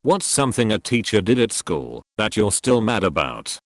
What's something a teacher did at school that you're still mad about?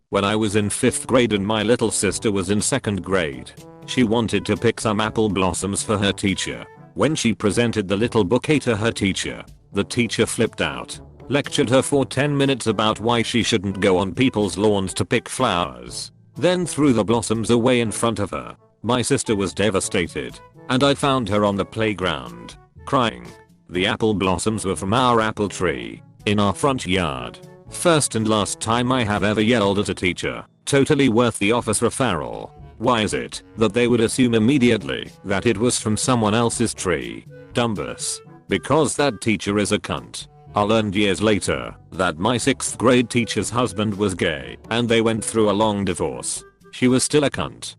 When I was in 5th grade and my little sister was in 2nd grade, she wanted to pick some apple blossoms for her teacher. When she presented the little bouquet to her teacher, the teacher flipped out, lectured her for 10 minutes about why she shouldn't go on people's lawns to pick flowers, then threw the blossoms away in front of her. My sister was devastated, and I found her on the playground, crying. The apple blossoms were from our apple tree, in our front yard. First and last time I have ever yelled at a teacher. Totally worth the office referral. Why is it that they would assume immediately that it was from someone else's tree? Dumbus. Because that teacher is a cunt. I learned years later that my 6th grade teacher's husband was gay and they went through a long divorce. She was still a cunt.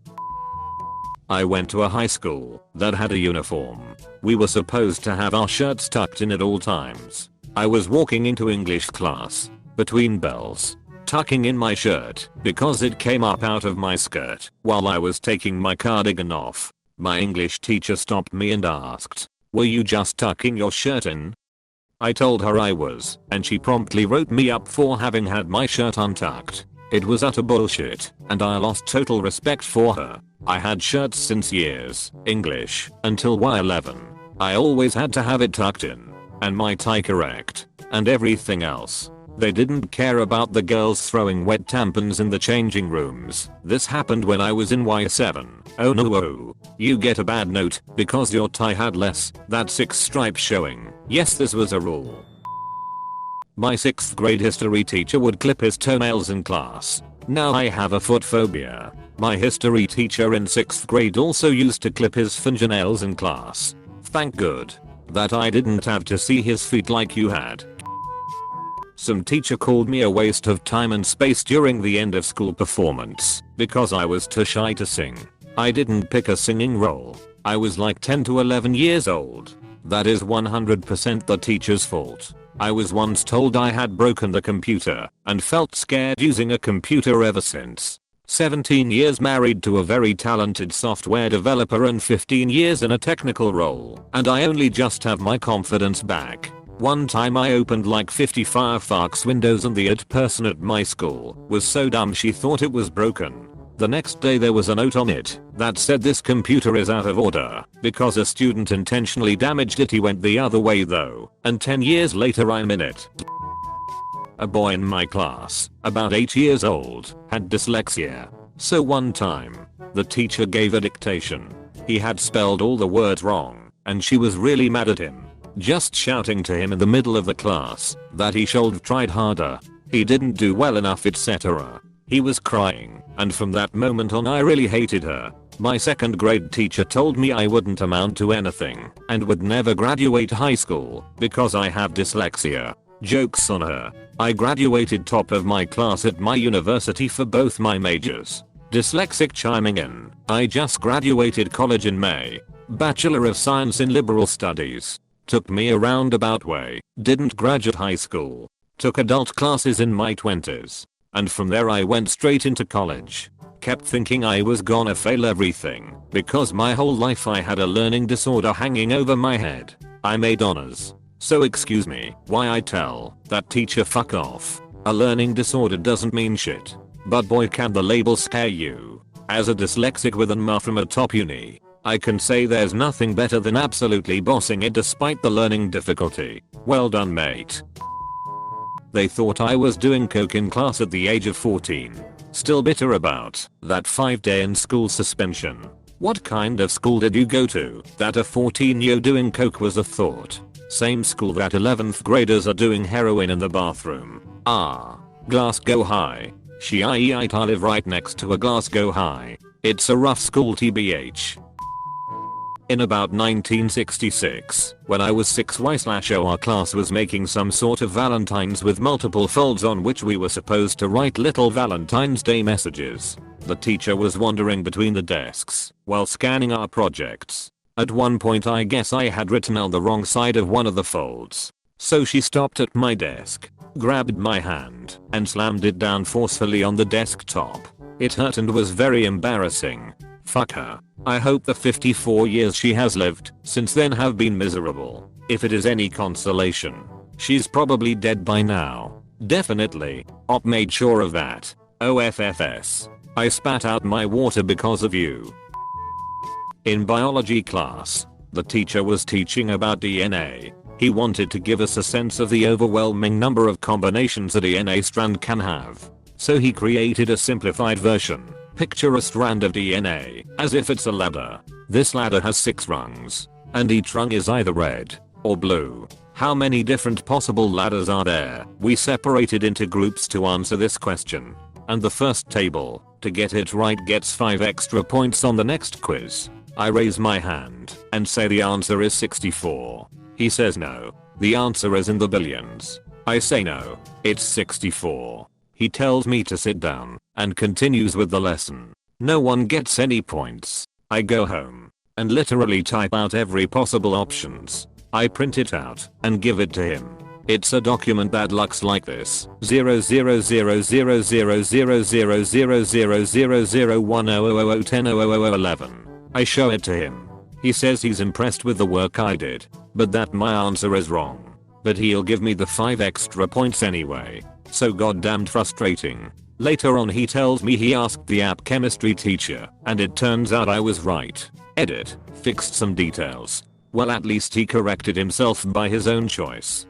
I went to a high school that had a uniform. We were supposed to have our shirts tucked in at all times. I was walking into English class, between bells, tucking in my shirt because it came up out of my skirt while I was taking my cardigan off. My English teacher stopped me and asked, "Were you just tucking your shirt in?" I told her I was, and she promptly wrote me up for having had my shirt untucked. It was utter bullshit, and I lost total respect for her. I had shirts since years, English, until Y11. I always had to have it tucked in, and my tie correct, and everything else. They didn't care about the girls throwing wet tampons in the changing rooms. This happened when I was in Y7. Oh no, you get a bad note because your tie had less than 6 stripes showing. Yes, this was a rule. My 6th grade history teacher would clip his toenails in class. Now I have a foot phobia. My history teacher in 6th grade also used to clip his fingernails in class. Thank good that I didn't have to see his feet like you had. Some teacher called me a waste of time and space during the end of school performance because I was too shy to sing. I didn't pick a singing role. I was like 10 to 11 years old. That is 100% the teacher's fault. I was once told I had broken the computer and felt scared using a computer ever since. 17 years married to a very talented software developer and 15 years in a technical role, and I only just have my confidence back. One time I opened like 50 Firefox windows and the IT person at my school was so dumb she thought it was broken. The next day there was a note on it that said this computer is out of order because a student intentionally damaged it. He went the other way though, and 10 years later I'm in it. A boy in my class, about 8 years old, had dyslexia. So one time, the teacher gave a dictation. He had spelled all the words wrong, and she was really mad at him. Just shouting to him in the middle of the class that he should have tried harder. He didn't do well enough, etc. He was crying, and from that moment on I really hated her. My 2nd grade teacher told me I wouldn't amount to anything and would never graduate high school because I have dyslexia. Jokes on her. I graduated top of my class at my university for both my majors. Dyslexic chiming in. I just graduated college in May. Bachelor of Science in Liberal Studies. Took me a roundabout way. Didn't graduate high school. Took adult classes in my 20s. And from there I went straight into college. Kept thinking I was gonna fail everything because my whole life I had a learning disorder hanging over my head. I made honors. So excuse me why I tell that teacher fuck off. A learning disorder doesn't mean shit. But boy can the label scare you. As a dyslexic with an MA from a top uni, I can say there's nothing better than absolutely bossing it despite the learning difficulty. Well done mate. They thought I was doing coke in class at the age of 14. Still bitter about that 5-day in school suspension. What kind of school did you go to that a 14-year doing coke was a thought? Same school that 11th graders are doing heroin in the bathroom. Ah, Glasgow High. I live right next to a Glasgow High. It's a rough school tbh. In about 1966, when I was 6Y/0 our class was making some sort of valentines with multiple folds on which we were supposed to write little Valentine's Day messages. The teacher was wandering between the desks while scanning our projects. At one point I guess I had written on the wrong side of one of the folds. So she stopped at my desk, grabbed my hand, and slammed it down forcefully on the desktop. It hurt and was very embarrassing. Fuck her. I hope the 54 years she has lived since then have been miserable. If it is any consolation, she's probably dead by now. Definitely. Op made sure of that. OFFS. I spat out my water because of you. In biology class, the teacher was teaching about DNA. He wanted to give us a sense of the overwhelming number of combinations a DNA strand can have. So he created a simplified version. Picture a strand of DNA as if it's a ladder. This ladder has 6 rungs, and each rung is either red or blue. How many different possible ladders are there? We separated into groups to answer this question, and the first table to get it right gets 5 extra points on the next quiz. I raise my hand and say the answer is 64. He says no, the answer is in the billions. I say no, it's 64. He tells me to sit down and continues with the lesson. No one gets any points. I go home and literally type out every possible options. I print it out and give it to him. It's a document that looks like this: 00000000000001000100011. I show it to him. He says he's impressed with the work I did, but that my answer is wrong. But he'll give me the 5 extra points anyway. So goddamned frustrating. Later on he tells me he asked the app chemistry teacher, and it turns out I was right. Edit. Fixed some details. Well, at least he corrected himself by his own choice.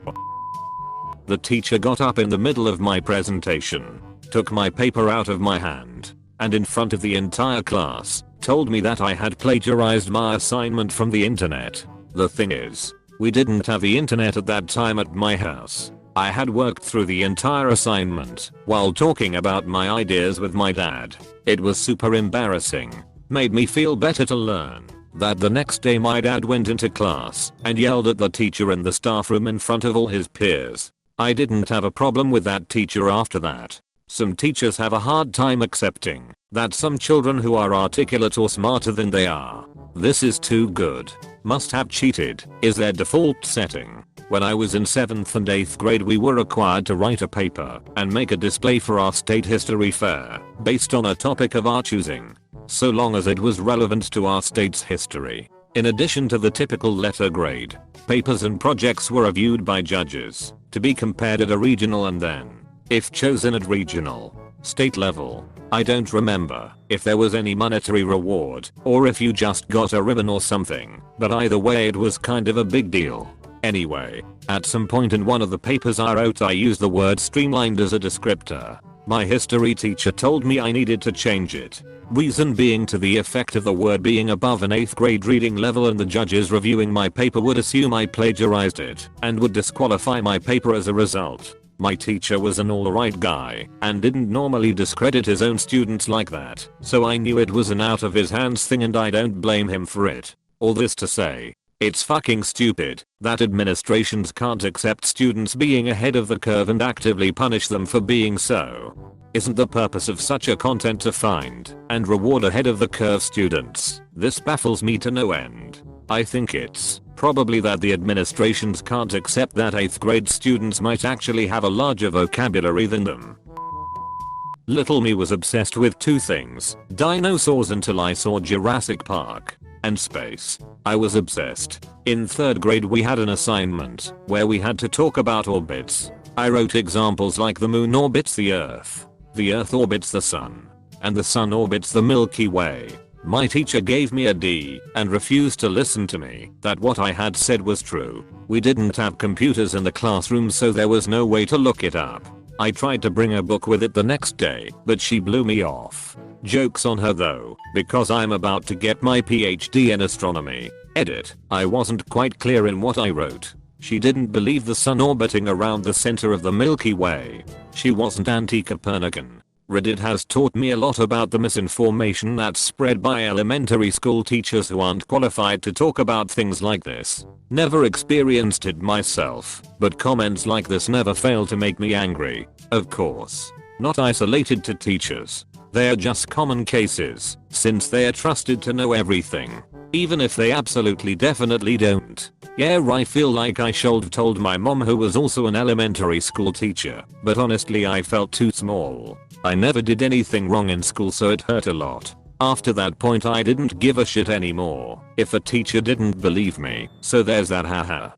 The teacher got up in the middle of my presentation, took my paper out of my hand, and in front of the entire class, told me that I had plagiarized my assignment from the internet. The thing is, we didn't have the internet at that time at my house. I had worked through the entire assignment while talking about my ideas with my dad. It was super embarrassing. Made me feel better to learn that the next day my dad went into class and yelled at the teacher in the staff room in front of all his peers. I didn't have a problem with that teacher after that. Some teachers have a hard time accepting that some children who are articulate or smarter than they are. This is too good. Must have cheated is their default setting. When I was in 7th and 8th grade we were required to write a paper and make a display for our state history fair based on a topic of our choosing, so long as it was relevant to our state's history. In addition to the typical letter grade, papers and projects were reviewed by judges to be compared at a regional and then, if chosen at regional, state level. I don't remember if there was any monetary reward or if you just got a ribbon or something, but either way it was kind of a big deal. Anyway, at some point in one of the papers I wrote I used the word streamlined as a descriptor. My history teacher told me I needed to change it. Reason being to the effect of the word being above an 8th grade reading level and the judges reviewing my paper would assume I plagiarized it and would disqualify my paper as a result. My teacher was an alright guy and didn't normally discredit his own students like that, so I knew it was an out of his hands thing and I don't blame him for it. All this to say, it's fucking stupid that administrations can't accept students being ahead of the curve and actively punish them for being so. Isn't the purpose of such a content to find and reward ahead of the curve students? This baffles me to no end. I think it's probably that the administrations can't accept that 8th grade students might actually have a larger vocabulary than them. Little me was obsessed with 2 things: dinosaurs until I saw Jurassic Park, and space. I was obsessed. In 3rd grade we had an assignment where we had to talk about orbits. I wrote examples like the moon orbits the earth orbits the sun, and the sun orbits the Milky Way. My teacher gave me a D and refused to listen to me that what I had said was true. We didn't have computers in the classroom so there was no way to look it up. I tried to bring a book with it the next day, but she blew me off. Joke's on her though, because I'm about to get my PhD in astronomy. Edit. I wasn't quite clear in what I wrote. She didn't believe the sun orbiting around the center of the Milky Way. She wasn't anti-Copernican. Reddit has taught me a lot about the misinformation that's spread by elementary school teachers who aren't qualified to talk about things like this. Never experienced it myself, but comments like this never fail to make me angry. Of course, not isolated to teachers. They're just common cases, since they're trusted to know everything, even if they absolutely definitely don't. Yeah, I feel like I should have told my mom, who was also an elementary school teacher, but honestly I felt too small. I never did anything wrong in school so it hurt a lot. After that point I didn't give a shit anymore if a teacher didn't believe me, so there's that haha.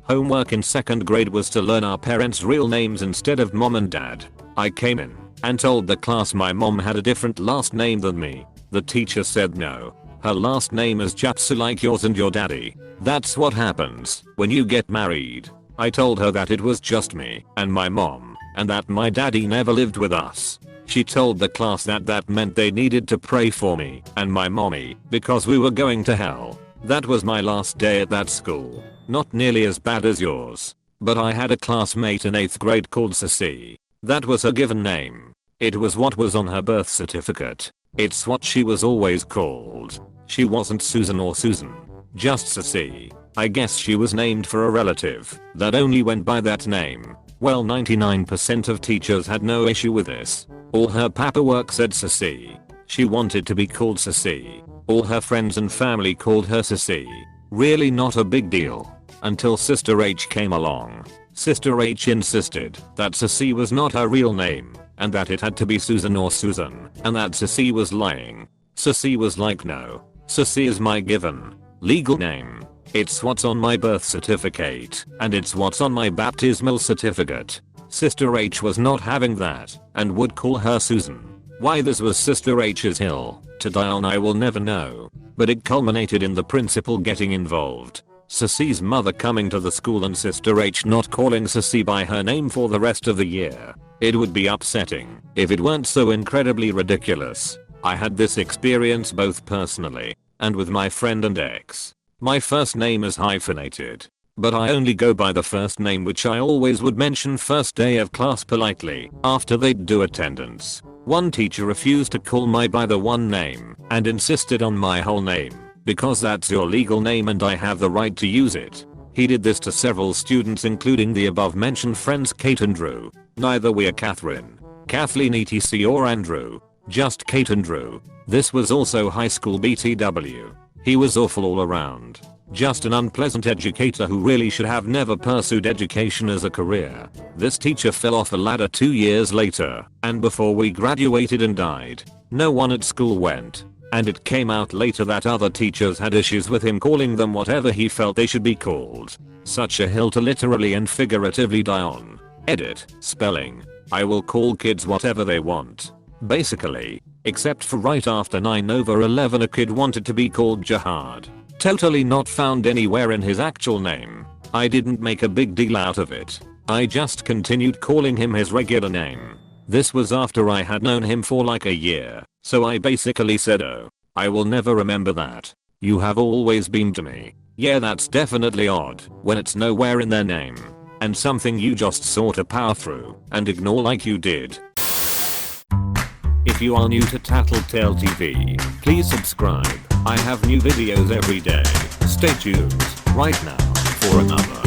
Homework in 2nd grade was to learn our parents' real names instead of mom and dad. I came in and told the class my mom had a different last name than me. The teacher said no. Her last name is Japsu like yours and your daddy. That's what happens when you get married. I told her that it was just me and my mom and that my daddy never lived with us. She told the class that that meant they needed to pray for me and my mommy because we were going to hell. That was my last day at that school. Not nearly as bad as yours. But I had a classmate in 8th grade called Sissy. That was her given name. It was what was on her birth certificate. It's what she was always called. She wasn't Susan or Susan. Just Sissy. I guess she was named for a relative that only went by that name. Well, 99% of teachers had no issue with this. All her paperwork said Sissy. She wanted to be called Sissy. All her friends and family called her Sissy. Really not a big deal. Until Sister H came along. Sister H insisted that Sissy was not her real name and that it had to be Susan or Susan and that Sissy was lying. Sissy was like, no. Sissy is my given legal name. It's what's on my birth certificate and it's what's on my baptismal certificate. Sister H was not having that and would call her Susan. Why this was Sister H's hill to die on I will never know. But it culminated in the principal getting involved. Sissy's mother coming to the school and Sister H not calling Sissy by her name for the rest of the year. It would be upsetting if it weren't so incredibly ridiculous. I had this experience both personally and with my friend and ex. My first name is hyphenated, but I only go by the first name, which I always would mention first day of class politely after they'd do attendance. One teacher refused to call my by the one name and insisted on my whole name. Because that's your legal name and I have the right to use it. He did this to several students including the above mentioned friends Kate and Drew. Neither we are Catherine, Kathleen etc or Andrew. Just Kate and Drew. This was also high school BTW. He was awful all around. Just an unpleasant educator who really should have never pursued education as a career. This teacher fell off a ladder 2 years later and before we graduated and died. No one at school went. And it came out later that other teachers had issues with him calling them whatever he felt they should be called. Such a hill to literally and figuratively die on. Edit. Spelling. I will call kids whatever they want. Basically. Except for right after 9/11 a kid wanted to be called Jihad. Totally not found anywhere in his actual name. I didn't make a big deal out of it. I just continued calling him his regular name. This was after I had known him for like a year. So I basically said, oh, I will never remember that. You have always been to me. Yeah, that's definitely odd when it's nowhere in their name. And something you just sort of power through and ignore like you did. If you are new to Tattletale TV, please subscribe. I have new videos every day. Stay tuned right now for another.